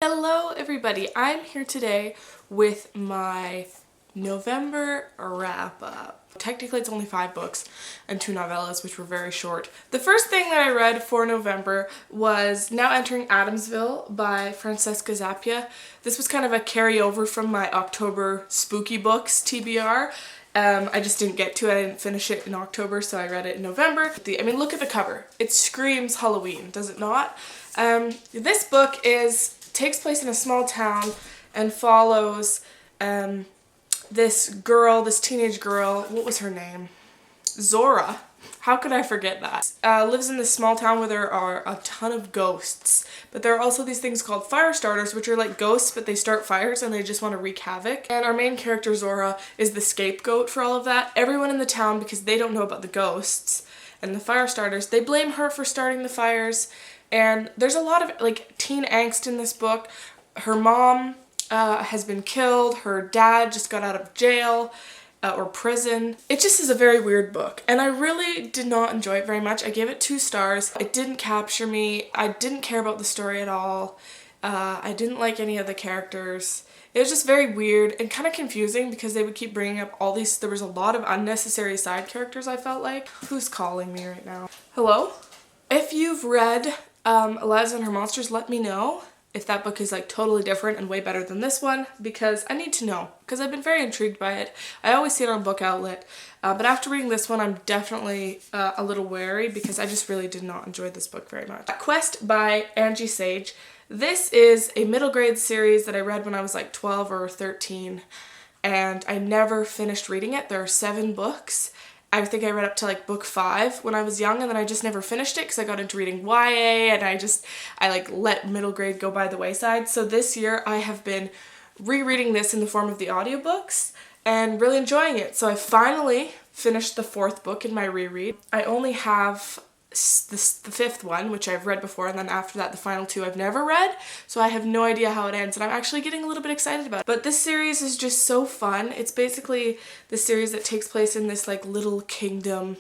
Hello everybody, I'm here today with my November wrap up. Technically it's only 5 books and 2 novellas, which were very short. The first thing that I read for November was Now Entering Adamsville by Francesca Zappia. This was kind of a carryover from my October spooky books TBR. I just didn't get to it. I didn't finish it in October, so I read it in November. I mean, look at the cover. It screams Halloween, does it not? This book takes place in a small town and follows this teenage girl. What was her name? Zora. How could I forget that? Lives in this small town where there are a ton of ghosts. But there are also these things called fire starters, which are like ghosts, but they start fires and they just want to wreak havoc. And our main character, Zora, is the scapegoat for all of that. Everyone in the town, because they don't know about the ghosts and the fire starters, they blame her for starting the fires. And there's a lot of like teen angst in this book. Her mom has been killed. Her dad just got out of jail. Or prison. It just is a very weird book, and I really did not enjoy it very much. I gave it 2 stars. It didn't capture me. I didn't care about the story at all. I didn't like any of the characters. It was just very weird and kind of confusing because they would keep bringing up all these, there was a lot of unnecessary side characters, I felt like. Who's calling me right now? Hello? If you've read Eliza and Her Monsters, let me know if that book is like totally different and way better than this one, because I need to know, because I've been very intrigued by it. I always see it on Book Outlet, but after reading this one I'm definitely a little wary because I just really did not enjoy this book very much. Quest by Angie Sage. This is a middle grade series that I read when I was like 12 or 13 and I never finished reading it. There are 7 books. I think I read up to like book 5 when I was young, and then I just never finished it because I got into reading YA and I like let middle grade go by the wayside. So this year I have been rereading this in the form of the audiobooks and really enjoying it. So I finally finished the 4th book in my reread. I only have the 5th one, which I've read before, and then after that the final 2 I've never read, so I have no idea how it ends, and I'm actually getting a little bit excited about it. But this series is just so fun. It's basically the series that takes place in this like little kingdom,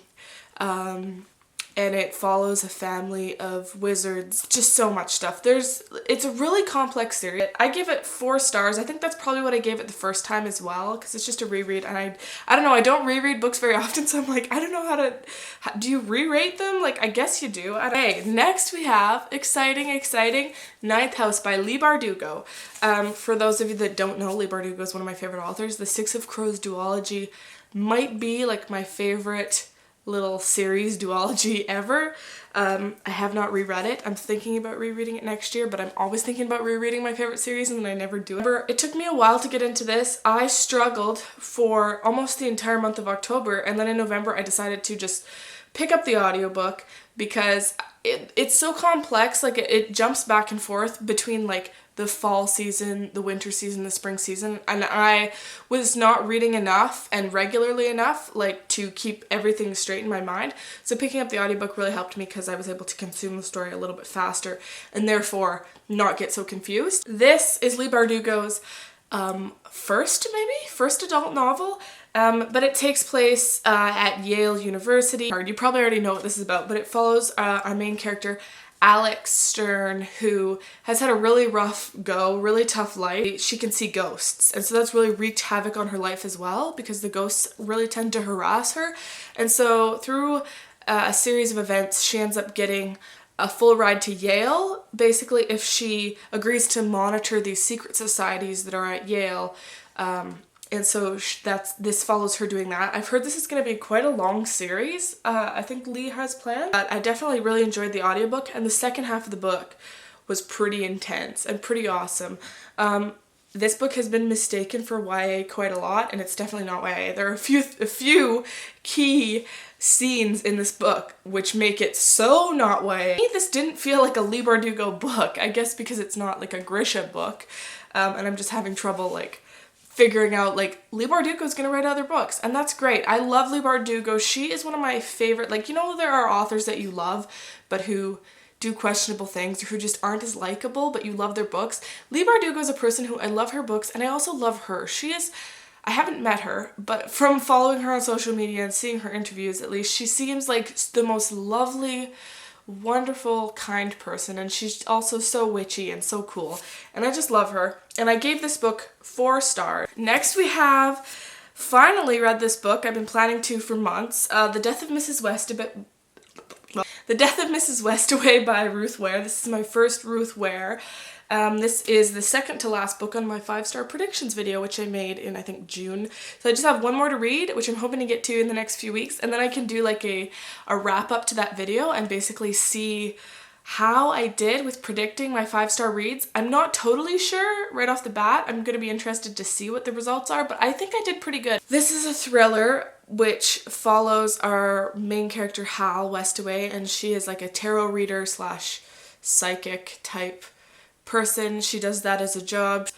and it follows a family of wizards. Just so much stuff. It's a really complex series. I give it 4 stars. I think that's probably what I gave it the first time as well, because it's just a reread, and I don't know, I don't reread books very often, so I'm like, I don't know do you re-rate them? Like, I guess you do. Okay, next we have exciting 9th House by Leigh Bardugo. For those of you that don't know, Leigh Bardugo is one of my favorite authors. The Six of Crows duology might be like my favorite little series duology ever. I have not reread it. I'm thinking about rereading it next year, but I'm always thinking about rereading my favorite series and then I never do it. It took me a while to get into this. I struggled for almost the entire month of October, and then in November I decided to just pick up the audiobook because it's so complex. Like it jumps back and forth between like the fall season, the winter season, the spring season, and I was not reading enough and regularly enough like to keep everything straight in my mind. So picking up the audiobook really helped me because I was able to consume the story a little bit faster and therefore not get so confused. This is Leigh Bardugo's first adult novel, but it takes place at Yale University. You probably already know what this is about, but it follows our main character, Alex Stern, who has had a really rough go, really tough life. She can see ghosts, and so that's really wreaked havoc on her life as well because the ghosts really tend to harass her. And so through a series of events, she ends up getting a full ride to Yale, basically if she agrees to monitor these secret societies that are at Yale. And so this follows her doing that. I've heard this is going to be quite a long series. I think Leigh has planned. I definitely really enjoyed the audiobook, and the second half of the book was pretty intense and pretty awesome. This book has been mistaken for YA quite a lot, and it's definitely not YA. There are a few key scenes in this book which make it so not YA. This didn't feel like a Leigh Bardugo book, I guess because it's not like a Grisha book, and I'm just having trouble like figuring out like Leigh Bardugo's gonna write other books, and that's great. I love Leigh Bardugo. She is one of my favorite, like, you know, there are authors that you love but who do questionable things or who just aren't as likable, but you love their books. Leigh Bardugo is a person who I love her books, and I also love her. I haven't met her, but from following her on social media and seeing her interviews at least, she seems like the most lovely, wonderful, kind person, and she's also so witchy and so cool, and I just love her. And I gave this book 4 stars. Next we have finally read this book. I've been planning to for months. The Death of Mrs. Westaway by Ruth Ware. This is my first Ruth Ware. This is the second to last book on my 5-star predictions video, which I made in, I think, June. So I just have one more to read, which I'm hoping to get to in the next few weeks, and then I can do like a wrap up to that video and basically see how I did with predicting my 5-star reads. I'm not totally sure right off the bat. I'm going to be interested to see what the results are, but I think I did pretty good. This is a thriller which follows our main character, Hal Westaway, and she is like a tarot reader slash psychic type person. She does that as a job.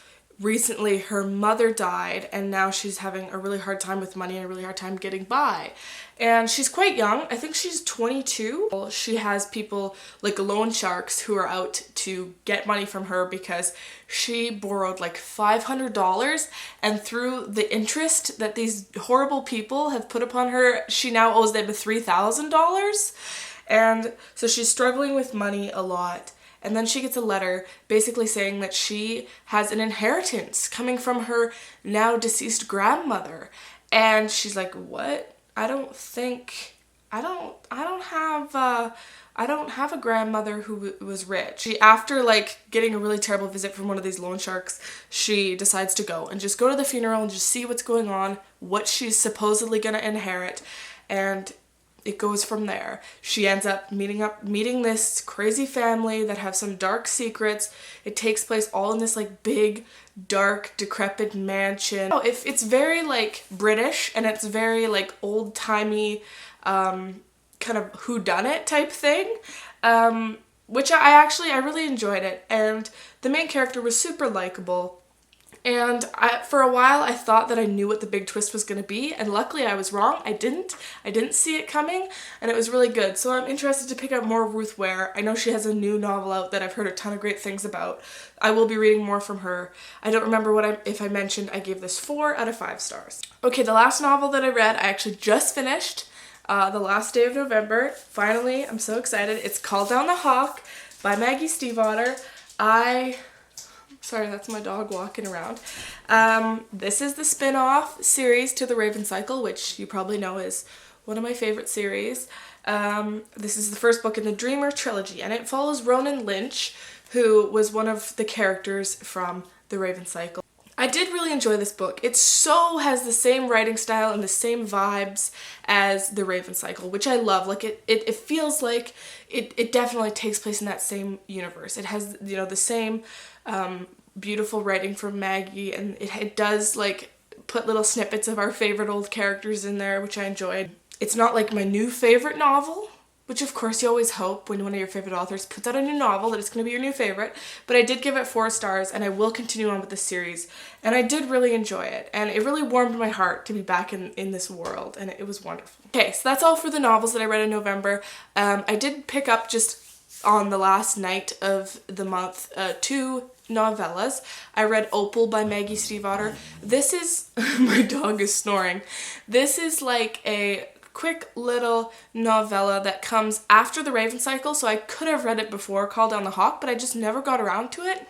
Recently her mother died, and now she's having a really hard time with money and a really hard time getting by. And she's quite young. I think she's 22. She has people like loan sharks who are out to get money from her because she borrowed like $500, and through the interest that these horrible people have put upon her, she now owes them $3,000. And so she's struggling with money a lot. And then she gets a letter basically saying that she has an inheritance coming from her now deceased grandmother. And she's like, what? I don't have a grandmother who was rich. After like getting a really terrible visit from one of these loan sharks, she decides to go and just go to the funeral and just see what's going on, what she's supposedly gonna inherit, and it goes from there. She ends up meeting this crazy family that have some dark secrets. It takes place all in this like big, dark, decrepit mansion. It's very like British, and it's very like old-timey kind of whodunit type thing, which I really enjoyed it, and the main character was super likable. And for a while I thought that I knew what the big twist was going to be, and luckily I was wrong. I didn't see it coming, and it was really good. So I'm interested to pick up more Ruth Ware. I know she has a new novel out that I've heard a ton of great things about. I will be reading more from her. I don't remember if I mentioned I gave this 4 out of 5 stars. Okay, the last novel that I read, I actually just finished the last day of November. Finally, I'm so excited. It's Call Down the Hawk by Maggie Stiefvater. Sorry, that's my dog walking around. This is the spin-off series to The Raven Cycle, which you probably know is one of my favorite series. This is the first book in the Dreamer trilogy, and it follows Ronan Lynch, who was one of the characters from The Raven Cycle. I did really enjoy this book. It so has the same writing style and the same vibes as The Raven Cycle, which I love. Like it feels like it definitely takes place in that same universe. It has, you know, the same beautiful writing from Maggie, and it does like put little snippets of our favorite old characters in there, which I enjoyed. It's not like my new favorite novel, which of course you always hope when one of your favorite authors puts out a new novel that it's going to be your new favorite, but I did give it 4 stars, and I will continue on with the series, and I did really enjoy it, and it really warmed my heart to be back in this world, and it was wonderful. Okay, so that's all for the novels that I read in November. I did pick up just on the last night of the month 2 novellas. I read Opal by Maggie Stiefvater. This is, my dog is snoring. This is like a quick little novella that comes after The Raven Cycle, so I could have read it before Call Down the Hawk, but I just never got around to it.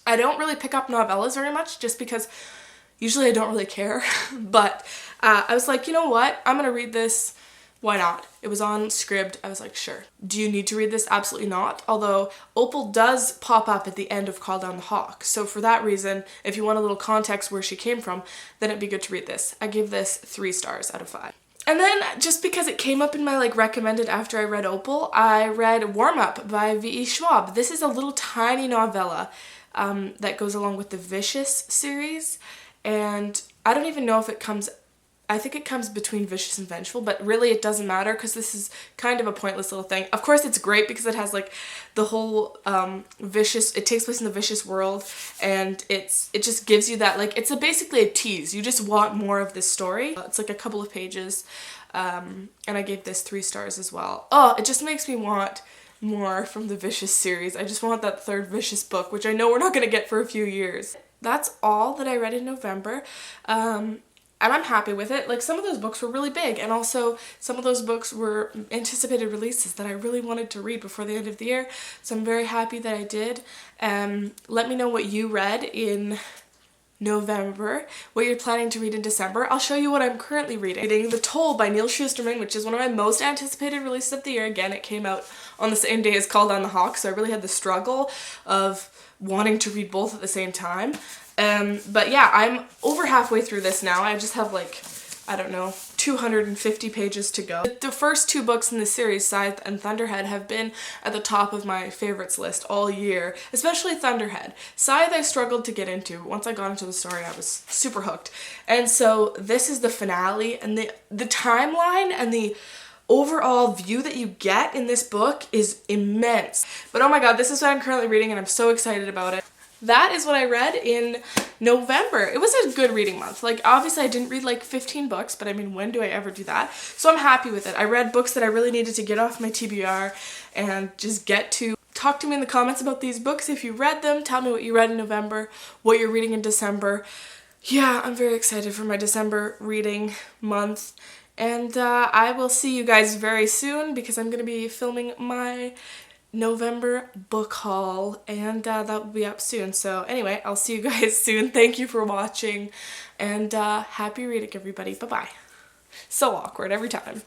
I don't really pick up novellas very much just because usually I don't really care, but I was like, you know what, I'm gonna read this. Why not? It was on Scribd. I was like, sure. Do you need to read this? Absolutely not. Although Opal does pop up at the end of Call Down the Hawk. So for that reason, if you want a little context where she came from, then it'd be good to read this. I give this 3 stars out of 5. And then just because it came up in my like recommended after I read Opal, I read Warm Up by V.E. Schwab. This is a little tiny novella that goes along with the Vicious series. And I don't even know if it comes, I think it comes between Vicious and Vengeful, but really it doesn't matter because this is kind of a pointless little thing. Of course it's great because it has like the whole Vicious, it takes place in the Vicious world, and it just gives you that, like, it's basically a tease. You just want more of this story. It's like a couple of pages, and I gave this 3 stars as well. Oh, it just makes me want more from the Vicious series. I just want that 3rd Vicious book, which I know we're not going to get for a few years. That's all that I read in November. and I'm happy with it. Like, some of those books were really big, and also some of those books were anticipated releases that I really wanted to read before the end of the year, so I'm very happy that I did. Let me know what you read in November, what you're planning to read in December. I'll show you what I'm currently reading. The Toll by Neil Shusterman, which is one of my most anticipated releases of the year. Again, it came out on the same day as Call Down the Hawk, so I really had the struggle of wanting to read both at the same time. But yeah, I'm over halfway through this now. I just have like, I don't know, 250 pages to go. The first two books in the series, Scythe and Thunderhead, have been at the top of my favorites list all year, especially Thunderhead. Scythe I struggled to get into, but once I got into the story I was super hooked. And so this is the finale, and the timeline and the overall view that you get in this book is immense. But oh my god, this is what I'm currently reading and I'm so excited about it. That is what I read in November. It was a good reading month. Like, obviously I didn't read like 15 books, but I mean, when do I ever do that? So I'm happy with it. I read books that I really needed to get off my TBR and just get to. Talk to me in the comments about these books if you read them. Tell me what you read in November, what you're reading in December. Yeah, I'm very excited for my December reading month. And I will see you guys very soon because I'm going to be filming my November book haul, and that will be up soon. So anyway, I'll see you guys soon. Thank you for watching, and happy reading, everybody. Bye-bye. So awkward every time.